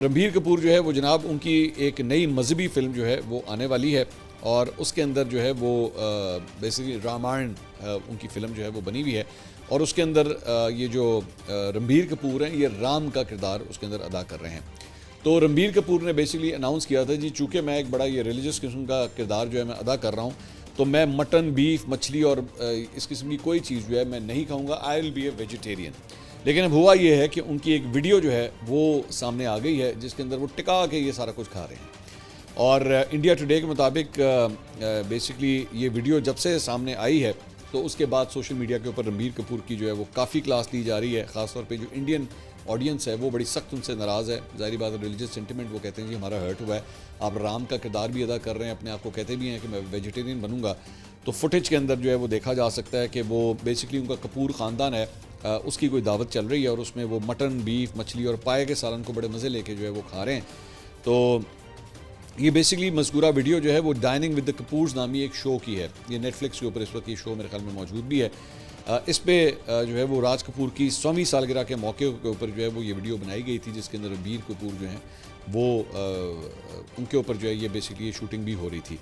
रणबीर कपूर जो है वो जनाब उनकी एक नई मजहबी फ़िल्म जो है वो आने वाली है और उसके अंदर जो है वो बेसिकली रामायण उनकी फ़िल्म जो है वो बनी हुई है और उसके अंदर ये जो रणबीर कपूर हैं ये राम का किरदार उसके अंदर अदा कर रहे हैं। तो रणबीर कपूर ने बेसिकली अनाउंस किया था जी, चूँकि मैं एक बड़ा ये रिलीजियस किस्म का किरदार जो है मैं अदा कर रहा हूँ, तो मैं मटन, बीफ, मछली और इस किस्म की कोई चीज़ जो है मैं नहीं खाऊँगा। I will be A vegetarian. लेकिन अब हुआ ये है कि उनकी एक वीडियो जो है वो सामने आ गई है जिसके अंदर वो टिका के ये सारा कुछ खा रहे हैं और इंडिया टुडे के मुताबिक बेसिकली ये वीडियो जब से सामने आई है तो उसके बाद सोशल मीडिया के ऊपर रणबीर कपूर की जो है वो काफ़ी क्लास दी जा रही है। ख़ासतौर पे जो इंडियन ऑडियंस है वो बड़ी सख्त उनसे नाराज़ है। ज़ाहिर बात है, रिलीजियस सेंटिमेंट, वो कहते हैं जी हमारा हर्ट हुआ है, आप राम का किरदार भी अदा कर रहे हैं, अपने आप को कहते भी हैं कि मैं वेजिटेरियन बनूंगा। तो फुटेज के अंदर जो है वो देखा जा सकता है कि वो बेसिकली उनका कपूर ख़ानदान है, उसकी कोई दावत चल रही है और उसमें वो मटन, बीफ, मछली और पाए के सालन को बड़े मज़े लेके जो है वो खा रहे हैं। तो ये बेसिकली मज़कूरा वीडियो जो है वो डाइनिंग विद द कपूर्स नामी एक शो की है। ये नेटफ्लिक्स के ऊपर इस वक्त ये शो मेरे ख्याल में मौजूद भी है। इस पे जो है वो राज कपूर की 100वीं सालगिरह के मौके के ऊपर जो है वो ये वीडियो बनाई गई थी जिसके अंदर रणबीर कपूर जो हैं वो उनके ऊपर जो है ये बेसिकली ये शूटिंग भी हो रही थी।